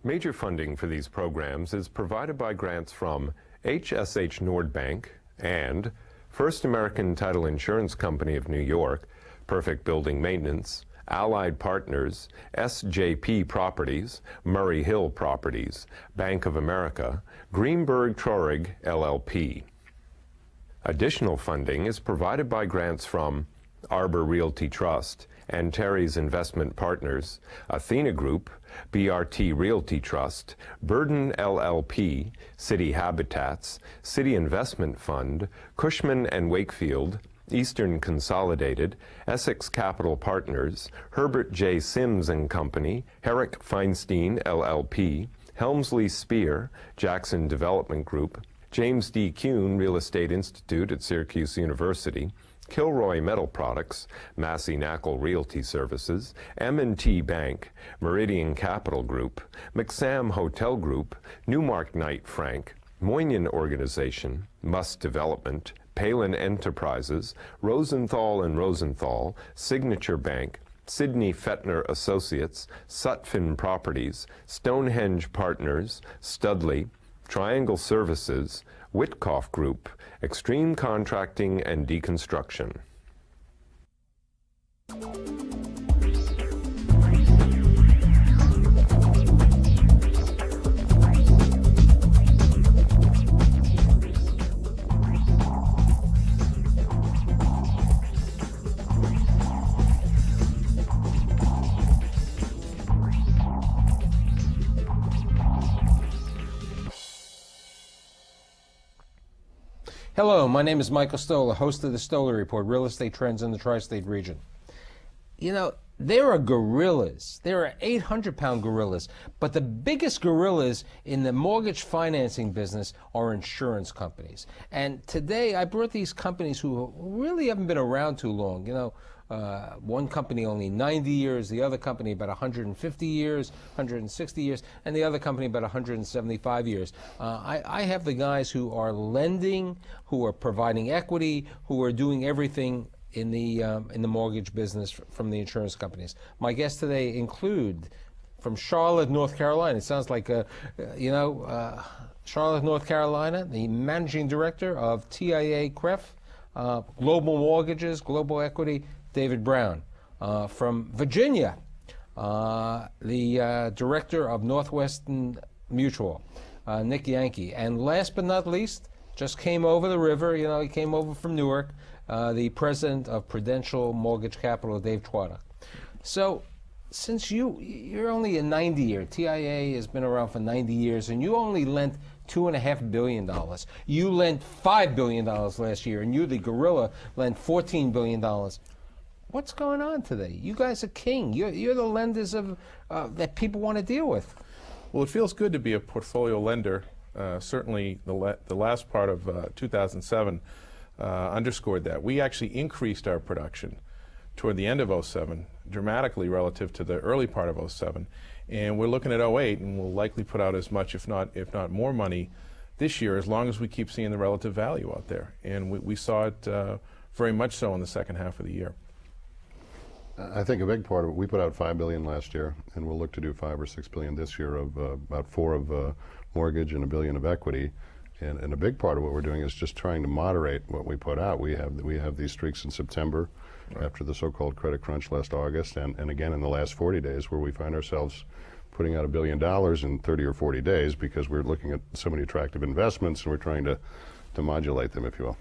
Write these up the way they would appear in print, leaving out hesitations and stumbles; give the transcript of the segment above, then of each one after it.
Major funding for these programs is provided by grants from HSH Nordbank and First American Title Insurance Company of New York, Perfect Building Maintenance, Allied Partners, SJP Properties, Murray Hill Properties, Bank of America, GREENBERG TRAURIG, LLP. Additional funding is provided by grants from Arbor Realty Trust, Antares Investment Partners, Athena Group, BRT Realty Trust, Burden LLP, City Habitats, City Investment Fund, Cushman & Wakefield, Eastern Consolidated, Essex Capital Partners, Herbert J. Sims & Company, Herrick Feinstein LLP, Helmsley Spear, Jackson Development Group, James D. KUHN Real Estate Institute at Syracuse University, Kilroy Metal Products, Massey Knackle Realty Services, M&T Bank, Meridian Capital Group, McSam Hotel Group, Newmark Knight Frank, Moinian Organization, Must Development, Palin Enterprises, Rosenthal & Rosenthal, Signature Bank, Sidney FETNER Associates, Sutphin Properties, Stonehenge Partners, Studley, Triangle Services, WITKOFF Group, Extreme Contracting and Deconstruction. Hello, my name is Michael Stoller, host of the Stoller Report, Real Estate Trends in the Tri-State Region. You know, there are gorillas. There are 800-pound gorillas. But the biggest gorillas in the mortgage financing business are insurance companies. And today I brought these companies who really haven't been around too long. You know, one company only 90 years, the other company about 150 years, 160 years, and the other company about 175 years. I have the guys who are lending, who are providing equity, who are doing everything in the mortgage business from the insurance companies. My guests today include, from Charlotte, North Carolina, it sounds like, Charlotte, North Carolina, the managing director of TIA CREF, Global Mortgages, Global Equity, David Brown. From Virginia, the director of Northwestern Mutual, Nick Yankee. And last but not least, just came over the river, you know, he came over from Newark, the president of Prudential Mortgage Capital, Dave Twaddock. So, since you're only a 90-year, TIA has been around for 90 years, and you only lent $2.5 billion. You lent $5 billion last year, and you, the gorilla, lent $14 billion. What's going on today? You guys are king. You're the lenders of that people want to deal with. Well, it feels good to be a portfolio lender. Certainly, the last part of 2007 underscored that. We actually increased our production toward the end of 07 dramatically relative to the early part of 07. And we're looking at 08, and we'll likely put out as much, if not more money this year, as long as we keep seeing the relative value out there. And we saw it very much so in the second half of the year. I think a big part of it, we put out $5 billion last year, and we'll look to do $5 or $6 billion this year, of about $4 billion of mortgage and $1 billion of equity. And a big part of what we're doing is just trying to moderate what we put out. We have these streaks in September, right, after the so-called credit crunch last August, and again in the last 40 days, where we find ourselves putting out $1 billion in 30 or 40 days because we're looking at so many attractive investments, and we're trying to modulate them, if you will.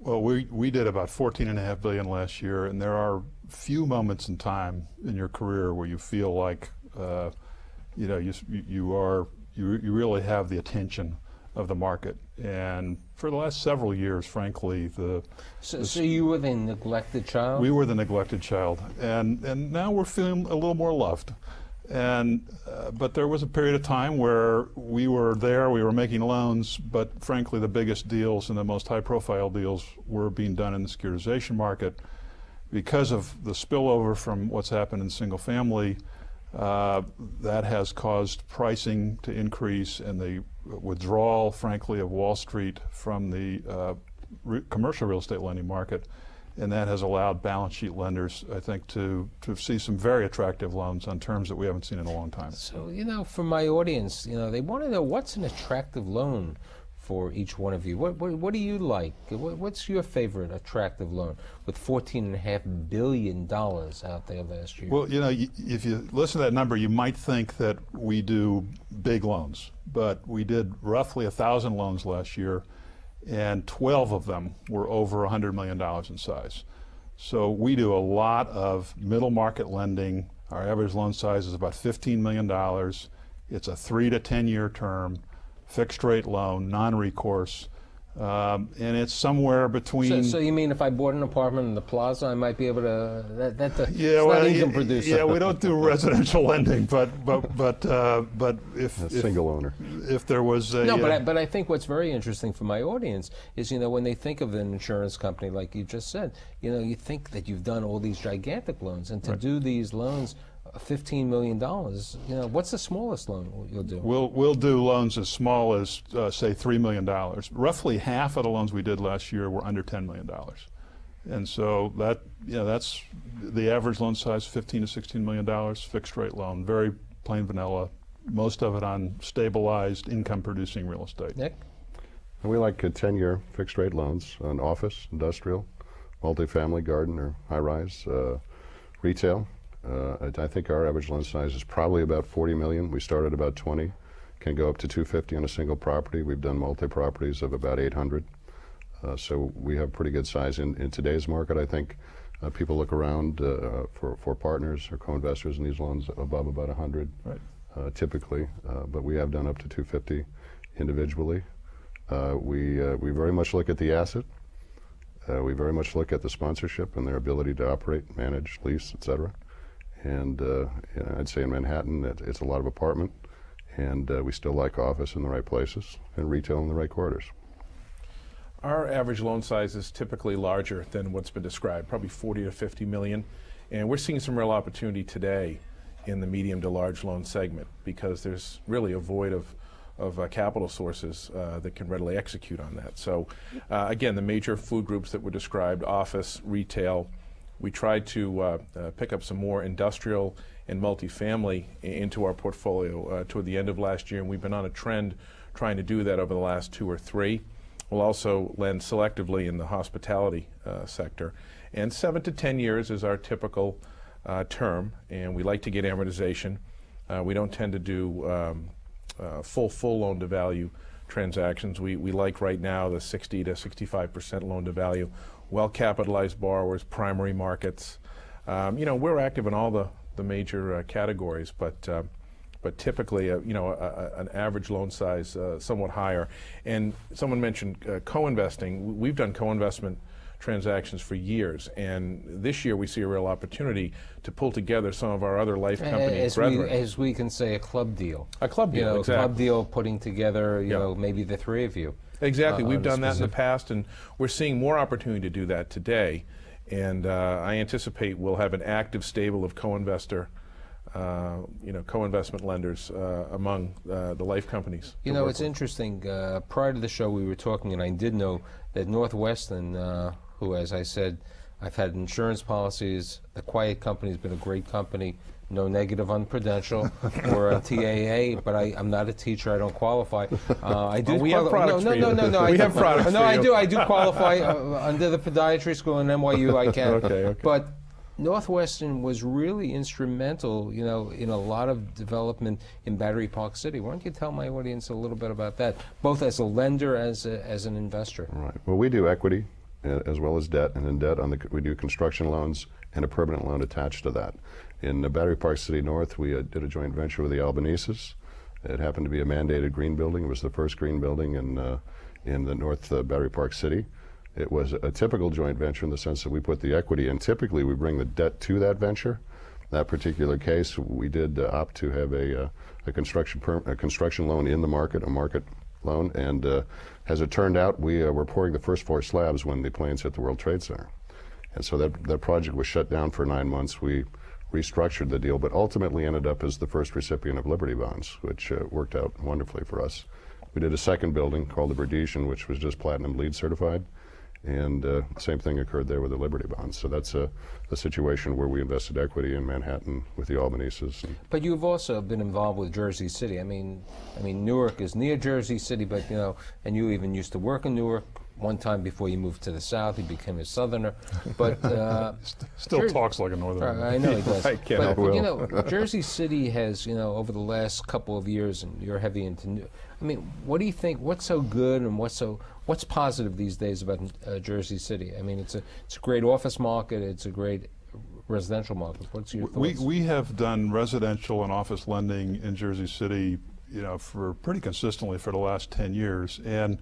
Well, we did about $14.5 billion last year, and there are few moments in time in your career where you feel like you really have the attention of the market. And for the last several years, frankly, So you were the neglected child? We were the neglected child, and now we're feeling a little more loved. And but there was a period of time where we were there, we were making loans, but frankly the biggest deals and the most high-profile deals were being done in the securitization market. Because of the spillover from what's happened in single family, that has caused pricing to increase, and the withdrawal, frankly, of Wall Street from the commercial real estate lending market. and that has allowed balance sheet lenders, I think, to see some very attractive loans on terms that we haven't seen in a long time. So, for my audience, they want to know what's an attractive loan for each one of you. What do you like? What's your favorite attractive loan with $14.5 billion out there last year? Well, if you listen to that number, you might think that we do big loans, but we did roughly 1,000 loans last year, and 12 of them were over $100 million in size. So we do a lot of middle market lending. Our average loan size is about $15 million. It's a 3 to 10 year term, fixed rate loan, non-recourse, and it's somewhere between. So you mean if I bought an apartment in the Plaza, I might be able to? Yeah, well, income producer. Yeah, we don't do residential lending, but if single owner. If there was a no, but I think what's very interesting for my audience is when they think of an insurance company like you just said, you think that you've done all these gigantic loans, and to do these loans. $15 million, what's the smallest loan you'll do? We'll do loans as small as, say, $3 million. Roughly half of the loans we did last year were under $10 million. And so that's the average loan size, $15 to $16 million, fixed rate loan, very plain vanilla, most of it on stabilized income producing real estate. Nick? And we like 10-year fixed rate loans on office, industrial, multifamily, garden, or high-rise, retail. I think our average loan size is probably about 40 million. We start at about 20, can go up to 250 on a single property. We've done multi-properties of about 800. So we have pretty good size in today's market. I think people look around for partners or co-investors in these loans above about 100, right. Typically, but we have done up to 250 individually. We very much look at the asset. We very much look at the sponsorship and their ability to operate, manage, lease, et cetera. And I'd say in Manhattan, it's a lot of apartment, and we still like office in the right places and retail in the right corridors. Our average loan size is typically larger than what's been described, probably 40 to 50 million. And we're seeing some real opportunity today in the medium to large loan segment because there's really a void of capital sources that can readily execute on that. So again, the major food groups that were described, office, retail. We tried to pick up some more industrial and multifamily into our portfolio toward the end of last year, and we've been on a trend trying to do that over the last 2 or 3. We'll also lend selectively in the hospitality sector. And 7 to 10 years is our typical term, and we like to get amortization. We don't tend to do full loan to value transactions. We like right now the 60 to 65% loan to value. Well-capitalized borrowers, primary markets. We're active in all the major categories, but typically, an average loan size somewhat higher. And someone mentioned co-investing. We've done co-investment transactions for years, and this year we see a real opportunity to pull together some of our other life company brethren. As we can say, a club deal. A club deal, exactly. Club deal, putting together, maybe the 3 of you. Exactly. We've done that in the past, and we're seeing more opportunity to do that today. And I anticipate we'll have an active stable of co-investment lenders among the life companies. It's interesting. Prior to the show, we were talking, and I did know that Northwestern, who, as I said, I've had insurance policies. The Quiet Company has been a great company. No negative on Prudential or a TAA, but I'm not a teacher. I don't qualify. I do. We have products for you. No. We have products. No, I do. I do qualify under the podiatry school in NYU. I can. Okay. But Northwestern was really instrumental, in a lot of development in Battery Park City. Why don't you tell my audience a little bit about that, both as a lender, as an investor? Right. Well, we do equity as well as debt, and in debt we do construction loans and a permanent loan attached to that. In Battery Park City North, we did a joint venture with the Albaneses. It happened to be a mandated green building. It was the first green building in the North Battery Park City. It was a typical joint venture in the sense that we put the equity in. Typically, we bring the debt to that venture. That particular case, we did opt to have a construction loan in the market, a market loan, and as it turned out, we were pouring the first 4 slabs when the planes hit the World Trade Center. And so that project was shut down for 9 months. We restructured the deal, but ultimately ended up as the first recipient of Liberty Bonds, which worked out wonderfully for us. We did a second building called the Verdesian, which was just platinum LEED certified, And same thing occurred there with the Liberty bonds. So that's a situation where we invested equity in Manhattan with the Albanises. But you've also been involved with Jersey City. I mean, Newark is near Jersey City, but and you even used to work in Newark one time before you moved to the South. You became a Southerner, but still talks like a Northerner. I know he does. But Jersey City has, over the last couple of years, and you're heavy into. What do you think? What's so good and what's positive these days about Jersey City? It's a great office market. It's a great residential market. What's your thoughts? We have done residential and office lending in Jersey City, for pretty consistently for the last 10 years, and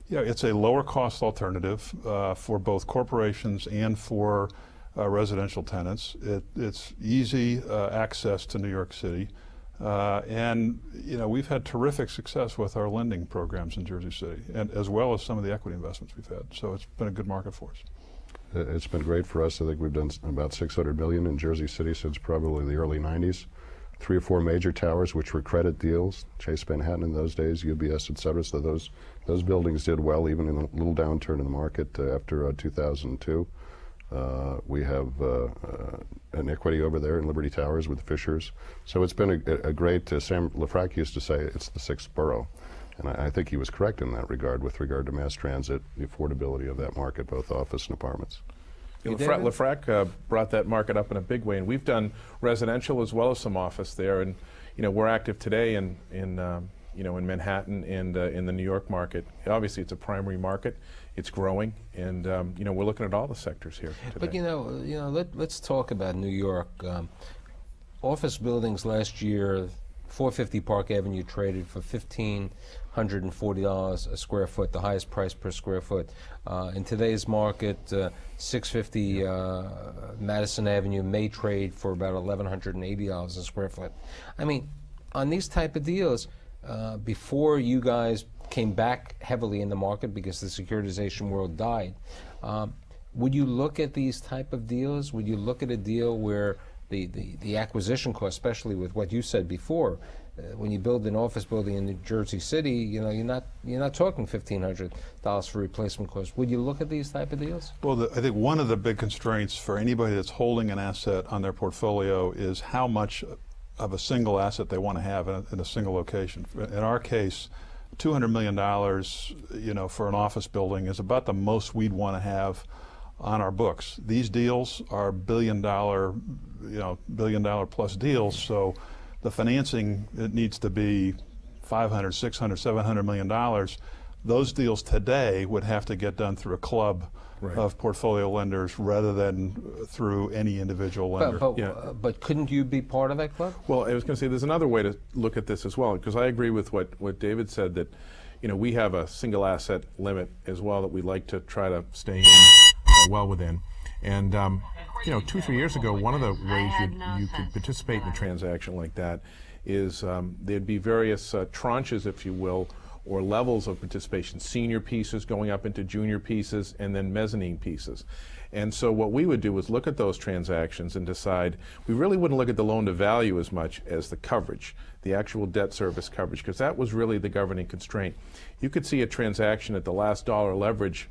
it's a lower cost alternative for both corporations and for residential tenants. It's easy access to New York City. And we've had terrific success with our lending programs in Jersey City, and as well as some of the equity investments we've had. So it's been a good market for us. It's been great for us. I think we've done about $600 million in Jersey City since probably the early 90s. 3 or 4 major towers, which were credit deals, Chase Manhattan in those days, UBS, et cetera. So those buildings did well, even in a little downturn in the market after 2002. We have an equity over there in Liberty Towers with Fishers. So it's been a great, Sam Lafrac used to say it's the 6th borough. And I think he was correct in that regard with regard to mass transit, the affordability of that market, both office and apartments. Lafrac brought that market up in a big way, and we've done residential as well as some office there. And we're active today in Manhattan and in the New York market. Obviously, it's a primary market. It's growing, and we're looking at all the sectors here today. But let's talk about New York. Office buildings last year, 450 Park Avenue traded for $1,540 a square foot, the highest price per square foot. In today's market, 650 Madison Avenue may trade for about $1,180 a square foot. On these type of deals, before you guys came back heavily in the market because the securitization world died, would you look at these type of deals? Would you look at a deal where the acquisition cost, especially with what you said before, when you build an office building in New Jersey City, you're not talking $1,500 for replacement cost. Would you look at these type of deals? Well, I think one of the big constraints for anybody that's holding an asset on their portfolio is how much of a single asset they want to have in a single location. In our case, $200 million, for an office building is about the most we'd want to have on our books. These deals are billion-dollar plus deals, so the financing, it needs to be $500, $600, $700 million. Those deals today would have to get done through a club of portfolio lenders rather than through any individual lender. But couldn't you be part of that club? Well, I was going to say there's another way to look at this as well, because I agree with what David said, that we have a single asset limit as well that we like to try to stay in well within. And 2 or 3 years ago, one of the ways you could participate in a transaction like that is there'd be various tranches, if you will, or levels of participation, senior pieces going up into junior pieces, and then mezzanine pieces. And so what we would do is look at those transactions and decide, we really wouldn't look at the loan to value as much as the coverage, the actual debt service coverage, because that was really the governing constraint. You could see a transaction at the last dollar leverage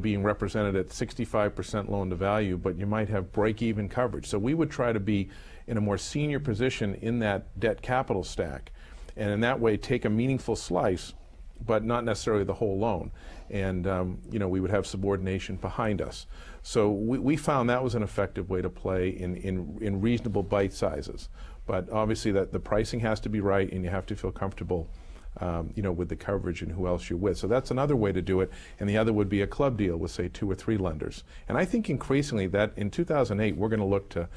being represented at 65% loan to value, but you might have break-even coverage. So we would try to be in a more senior position in that debt capital stack, and in that way take a meaningful slice, but not necessarily the whole loan. And we would have subordination behind us. So we found that was an effective way to play in reasonable bite sizes. But obviously that the pricing has to be right, and you have to feel comfortable with the coverage and who else you're with. So that's another way to do it. And the other would be a club deal with, say, 2 or 3 lenders. And I think increasingly that in 2008, we're going to look to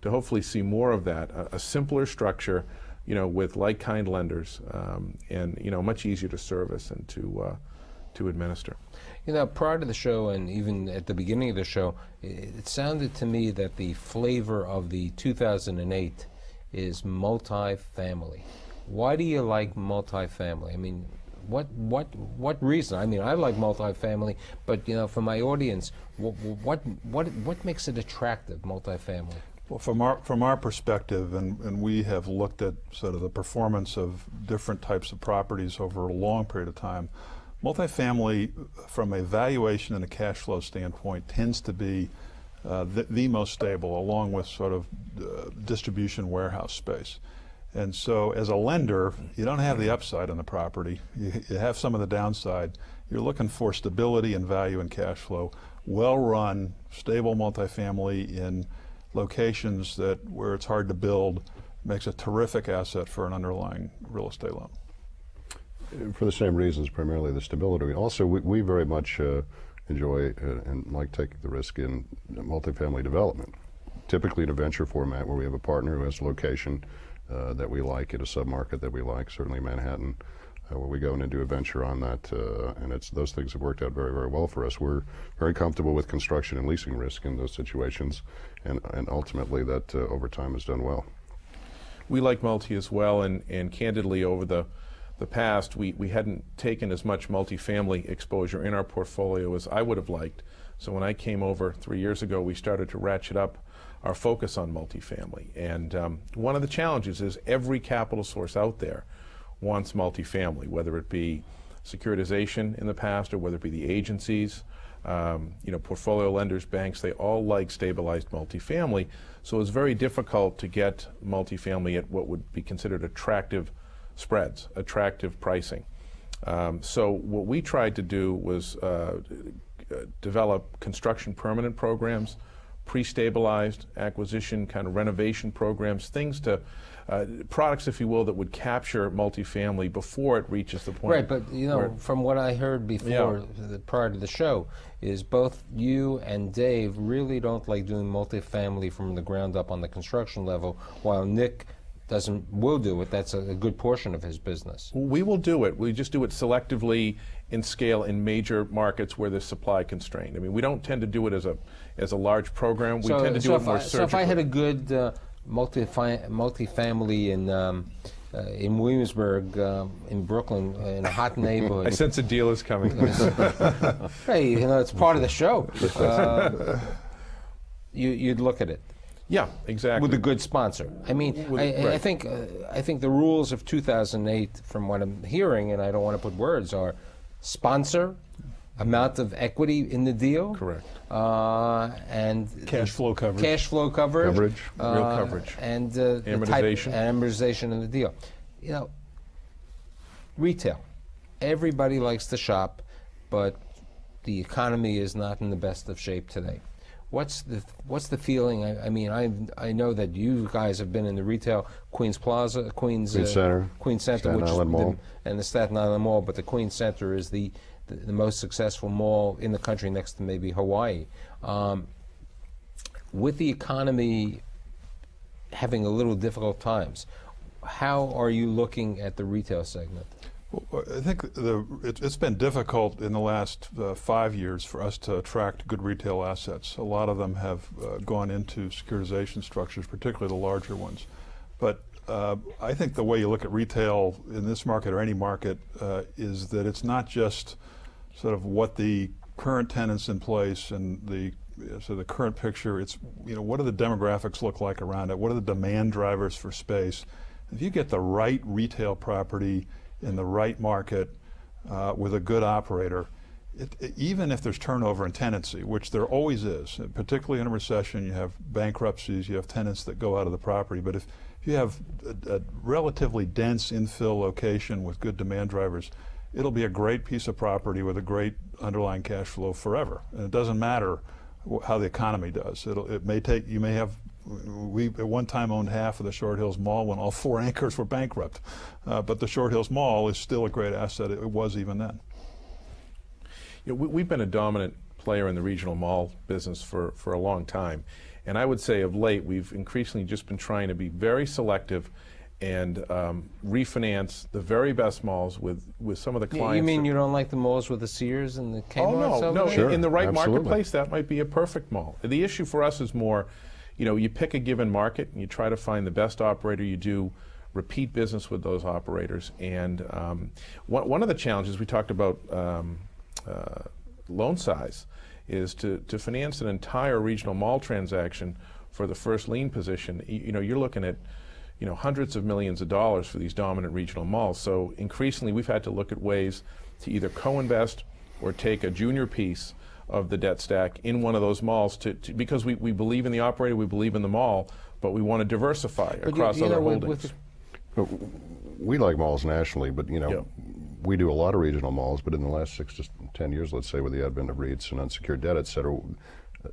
hopefully see more of that, a simpler structure, with like-kind lenders, and, much easier to service and to administer. Prior to the show and even at the beginning of the show, it sounded to me that the flavor of the 2008 is multifamily. Why do you like multifamily? What reason? I like multifamily, but for my audience, what makes it attractive, multifamily? Well, from our perspective, and we have looked at sort of the performance of different types of properties over a long period of time, multifamily, from a valuation and a cash flow standpoint, tends to be the most stable, along with sort of distribution warehouse space. And so as a lender, you don't have the upside on the property. You have some of the downside. You're looking for stability and value and cash flow. Well-run, stable multifamily in locations where it's hard to build makes a terrific asset for an underlying real estate loan. For the same reasons, primarily the stability. Also, we very much enjoy and like taking the risk in multifamily development. Typically in a venture format where we have a partner who has a location that we like in a submarket that we like, certainly Manhattan, where we go in and do a venture on that, and those things have worked out very, very well for us. We're very comfortable with construction and leasing risk in those situations, and ultimately that over time has done well. We like multi as well, and candidly over the past, we hadn't taken as much multifamily exposure in our portfolio as I would have liked. So when I came over 3 years ago, we started to ratchet up our focus on multifamily. And one of the challenges is every capital source out there wants multifamily, whether it be securitization in the past or whether it be the agencies, portfolio lenders, banks, they all like stabilized multifamily. So it's very difficult to get multifamily at what would be considered attractive spreads, attractive pricing. So what we tried to do was develop construction permanent programs, pre-stabilized acquisition, kind of renovation programs, things to, products, if you will, that would capture multifamily before it reaches the point. Right, but from what I heard before, prior to the show, is both you and Dave really don't like doing multifamily from the ground up on the construction level, while Nick will do it. That's a good portion of his business. We will do it. We just do it selectively in scale in major markets where there's supply constraint. I mean, we don't tend to do it as a large program. We tend to do it more surgically. So if I had a good multifamily in Williamsburg, in Brooklyn, in a hot neighborhood. I sense a deal is coming. Hey, it's part of the show. You'd look at it. Yeah, exactly. With a good sponsor. I mean, I think the rules of 2008, from what I'm hearing, and I don't want to put words, are sponsor, amount of equity in the deal. Correct. And cash flow coverage. Real coverage. And amortization. Amortization in the deal. Retail. Everybody likes to shop, but the economy is not in the best of shape today. What's the feeling? I mean, I know that you guys have been in the retail, Queens Plaza, Queens Center, Staten Island Mall, and the Staten Island Mall. But the Queens Center is the most successful mall in the country, next to maybe Hawaii. With the economy having a little difficult times, how are you looking at the retail segment? Well, I think it's been difficult in the last 5 years for us to attract good retail assets. A lot of them have gone into securitization structures, particularly the larger ones. But I think the way you look at retail in this market or any market is that it's not just sort of what the current tenants in place and the current picture. It's what do the demographics look like around it? What are the demand drivers for space? If you get the right retail property in the right market with a good operator, even if there's turnover in tenancy, which there always is, particularly in a recession, you have bankruptcies, you have tenants that go out of the property. But if you have a relatively dense infill location with good demand drivers, it'll be a great piece of property with a great underlying cash flow forever. And it doesn't matter how the economy does. We at one time owned half of the Short Hills Mall when all 4 anchors were bankrupt. But the Short Hills Mall is still a great asset. It was even then. We've been a dominant player in the regional mall business for a long time. And I would say of late, we've increasingly just been trying to be very selective and refinance the very best malls with some of the clients. You mean you don't like the malls with the Sears and the Kmart's? Oh, no. Sure, In the right absolutely. marketplace, that might be a perfect mall. The issue for us is more, you pick a given market and you try to find the best operator. You do repeat business with those operators. And one of the challenges, we talked about loan size, is to finance an entire regional mall transaction for the first lien position. You're looking at hundreds of millions of dollars for these dominant regional malls. So increasingly we've had to look at ways to either co-invest or take a junior piece of the debt stack in one of those malls because we believe in the operator, we believe in the mall, but we want to diversify across other holdings. We like malls nationally, but we do a lot of regional malls, but in the last 6 to 10 years, let's say, with the advent of REITs and unsecured debt, et cetera,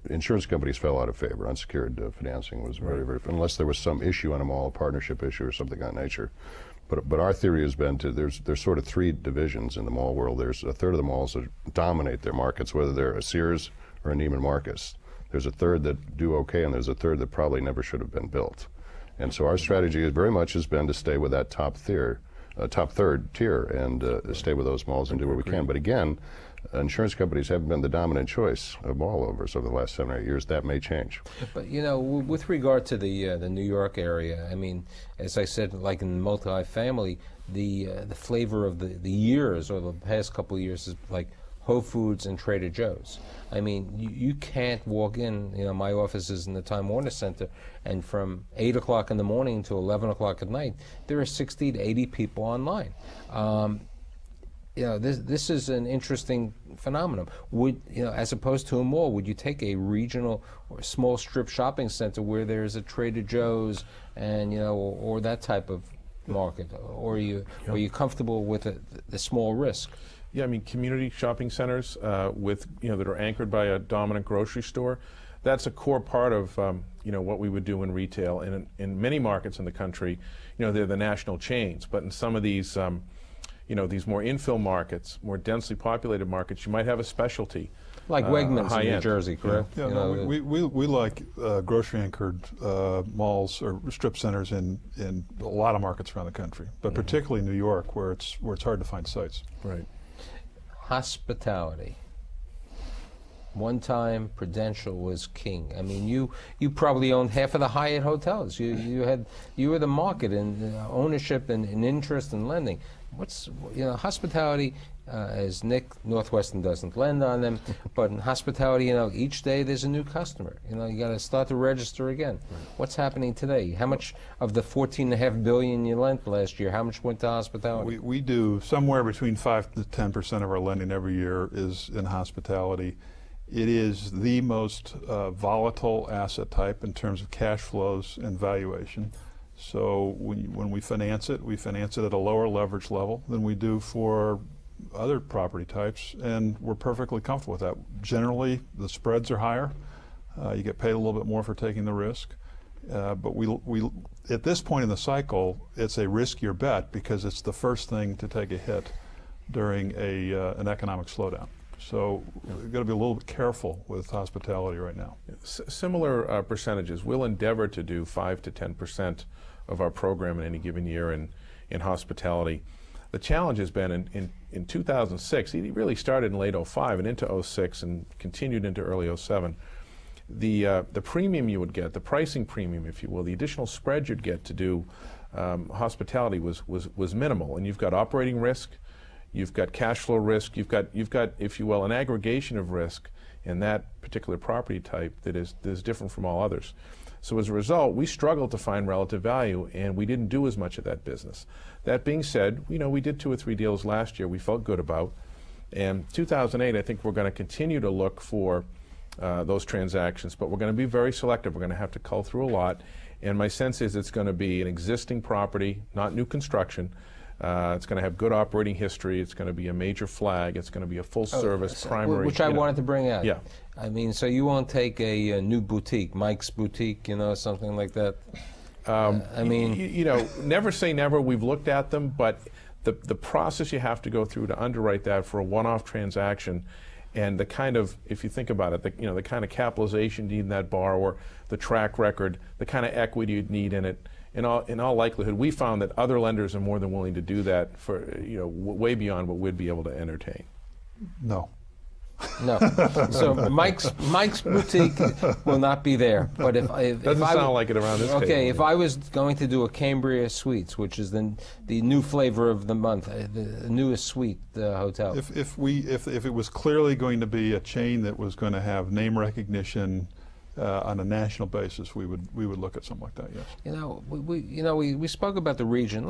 insurance companies fell out of favor. Unsecured financing was very, unless there was some issue on a mall, a partnership issue or something of that nature. But our theory has been there's sort of 3 divisions in the mall world. There's a third of the malls that dominate their markets, whether they're a Sears or a Neiman Marcus. There's a third that do okay, and there's a third that probably never should have been built. And so our strategy very much has been to stay with that top third tier and stay with those malls and do what we can. But again, insurance companies haven't been the dominant choice of mall owners over the last 7 or 8 years. That may change. But with regard to the New York area, I mean, as I said, like in multifamily, the flavor of the years or the past couple of years is like Whole Foods and Trader Joe's. I mean, you can't walk in, my office is in the Time Warner Center, and from 8 o'clock in the morning to 11 o'clock at night, there are 60 to 80 people online. This is an interesting phenomenon. As opposed to a mall, would you take a regional or small strip shopping center where there's a Trader Joe's and or that type of market, or are you comfortable with the small risk? Yeah, I mean, community shopping centers with that are anchored by a dominant grocery store. That's a core part of what we would do in retail. And in many markets in the country, they're the national chains. But in some of these these more infill markets, more densely populated markets, you might have a specialty. Like Wegmans in New Jersey, correct? Yeah, we like grocery-anchored malls or strip centers in a lot of markets around the country, but particularly New York, where it's hard to find sites. Right. Hospitality. One time, Prudential was king. I mean, you probably owned half of the Hyatt hotels. You were the market in ownership and interest in lending. Hospitality, as Nick, Northwestern doesn't lend on them, but in hospitality, each day there's a new customer. You got to start to register again. Right. What's happening today? How much of the $14.5 billion you lent last year, how much went to hospitality? We do somewhere between 5 to 10% of our lending every year is in hospitality. It is the most volatile asset type in terms of cash flows and valuation. So when we finance it at a lower leverage level than we do for other property types, and we're perfectly comfortable with that. Generally, the spreads are higher. You get paid a little bit more for taking the risk. But we at this point in the cycle, it's a riskier bet because it's the first thing to take a hit during an economic slowdown. So we've got to be a little bit careful with hospitality right now. Similar percentages. We'll endeavor to do 5 to 10% of our program in any given year in hospitality. The challenge has been in 2006, it really started in late 05 and into 06 and continued into early 07. The premium you would get, the pricing premium, if you will, the additional spread you'd get to do hospitality was minimal. And you've got operating risk, you've got cash flow risk, you've got, if you will, an aggregation of risk in that particular property type that is different from all others. So as a result, we struggled to find relative value, and we didn't do as much of that business. That being said, we did 2 or 3 deals last year we felt good about. And 2008, I think we're going to continue to look for those transactions, but we're going to be very selective. We're going to have to cull through a lot. And my sense is it's going to be an existing property, not new construction. It's going to have good operating history. It's going to be a major flag. It's going to be a full-service primary. Which I wanted to bring out. Yeah. I mean, so you won't take a new boutique, Mike's Boutique, something like that? I mean... never say never. We've looked at them, but the process you have to go through to underwrite that for a one-off transaction, and the kind of, if you think about it, the kind of capitalization you need in that borrower, the track record, the kind of equity you'd need in it, in all likelihood, we found that other lenders are more than willing to do that for, way beyond what we'd be able to entertain. No. No. So Mike's Boutique will not be there. But if doesn't sound like it around this table. Okay, if I was going to do a Cambria Suites, which is the new flavor of the month, the newest suite hotel. If it was clearly going to be a chain that was going to have name recognition, on a national basis, we would look at something like that. Yes. We spoke about the region.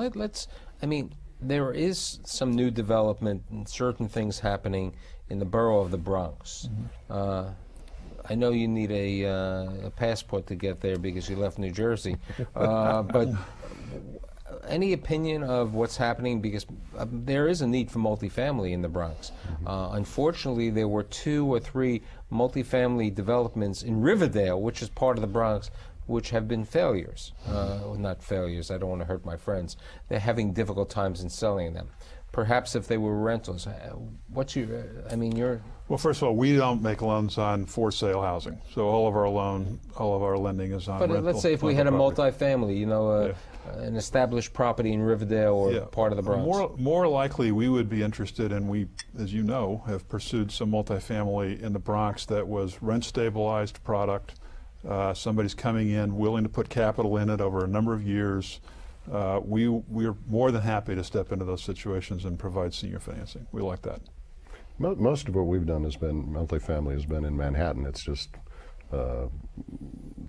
I mean, there is some new development and certain things happening in the borough of the Bronx. I know you need a passport to get there because you left New Jersey, but any opinion of what's happening? Because there is a need for multifamily in the Bronx. Unfortunately, there were 2 or 3 multifamily developments in Riverdale, which is part of the Bronx, which have been failures. Well, not failures, I don't want to hurt my friends. They're having difficult times in selling them. Perhaps if they were rentals. Well, first of all, we don't make loans on for sale housing. So all of our lending is on rental. But let's say if we had a multifamily, an established property in Riverdale or part of the Bronx. More likely we would be interested, and we, as you know, have pursued some multifamily in the Bronx that was rent stabilized product. Somebody's coming in willing to put capital in it over a number of years. We're more than happy to step into those situations and provide senior financing. We like that. Most of what we've done has been, multifamily has been in Manhattan. It's just the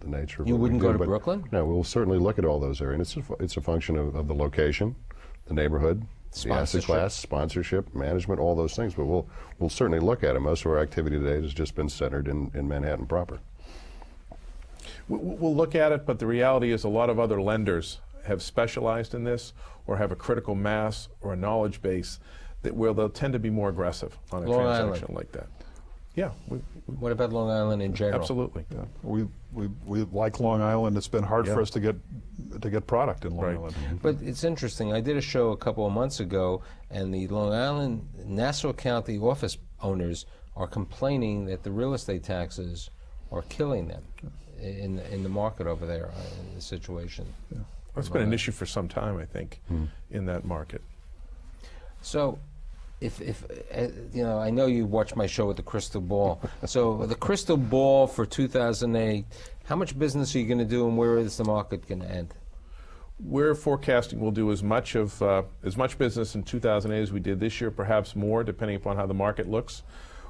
nature of You what wouldn't we do. go to But Brooklyn? No, we'll certainly look at all those areas. It's a function of the location, the neighborhood, the asset class, sponsorship, management, all those things. But we'll certainly look at it. Most of our activity today has just been centered in Manhattan proper. We'll look at it, but the reality is a lot of other lenders have specialized in this or have a critical mass or a knowledge base where they'll tend to be more aggressive on a transaction like that. Yeah. What about Long Island in general? Absolutely. Yeah. We like Long Island. It's been hard for us to get product in Long Island. But it's interesting. I did a show a couple of months ago, and the Long Island, Nassau County office owners are complaining that the real estate taxes are killing them in the market over there, in the situation. Yeah. That's been an issue for some time, I think, in that market. So, if I know you watch my show with the crystal ball. So the crystal ball for 2008, how much business are you going to do, and where is the market going to end? We're forecasting we'll do as much business in 2008 as we did this year, perhaps more, depending upon how the market looks.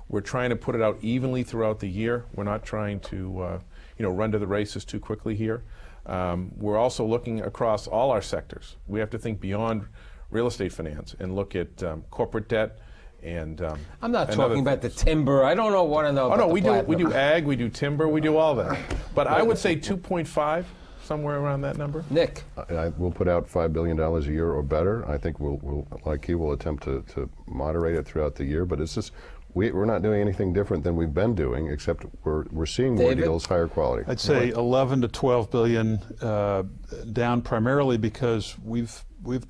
We're trying to put it out evenly throughout the year. We're not trying to run to the races too quickly here. We're also looking across all our sectors. We have to think beyond real estate finance and look at corporate debt and I'm not talking about the timber. I don't know what I know about we do ag, we do timber, we do all that. But I would say 2.5, somewhere around that number. Nick? We'll put out $5 billion a year or better. I think we'll like you, we'll attempt to moderate it throughout the year, but it's just we're not doing anything different than we've been doing, except we're seeing more deals, higher quality. I'd say 11 to 12 billion, down primarily because we've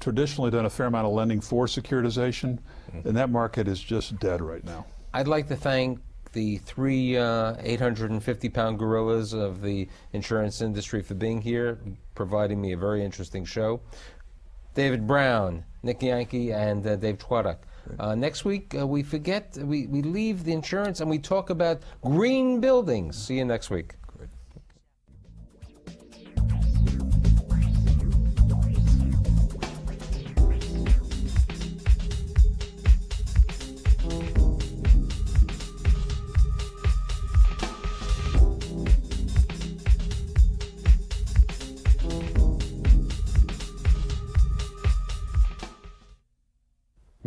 traditionally done a fair amount of lending for securitization, and that market is just dead right now. I'd like to thank the 3 850-pound gorillas of the insurance industry for being here, providing me a very interesting show. David Brown, Nick Yankee, and Dave Twarduk. Next week, we leave the insurance and we talk about green buildings. See you next week.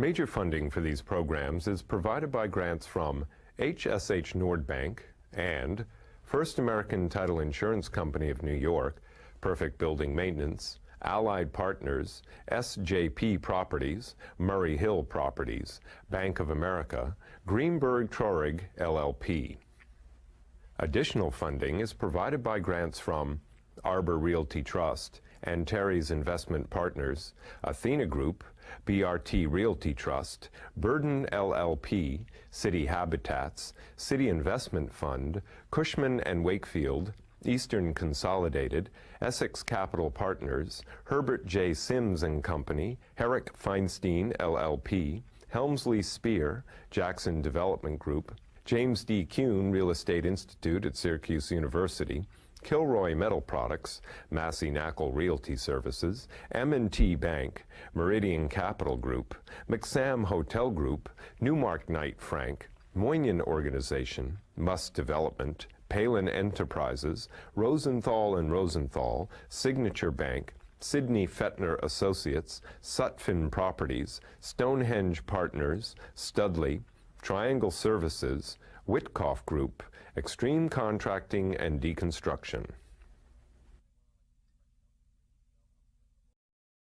Major funding for these programs is provided by grants from HSH Nordbank and First American Title Insurance Company of New York, Perfect Building Maintenance, Allied Partners, SJP Properties, Murray Hill Properties, Bank of America, GREENBERG TRAURIG, LLP. Additional funding is provided by grants from Arbor Realty Trust and Terry's Investment Partners, Athena Group, BRT Realty Trust, Burden LLP, City Habitats, City Investment Fund, Cushman & Wakefield, Eastern Consolidated, Essex Capital Partners, Herbert J. Sims & Company, Herrick Feinstein LLP, Helmsley Spear, Jackson Development Group, James D. KUHN Real Estate Institute at Syracuse University, Kilroy Metal Products, Massey Knackle Realty Services, M&T Bank, Meridian Capital Group, McSam Hotel Group, Newmark Knight Frank, Moinian Organization, Must Development, Palin Enterprises, Rosenthal and Rosenthal, Signature Bank, Sydney FETNER Associates, Sutphin Properties, Stonehenge Partners, Studley, Triangle Services, WITKOFF Group, Extreme Contracting and Deconstruction.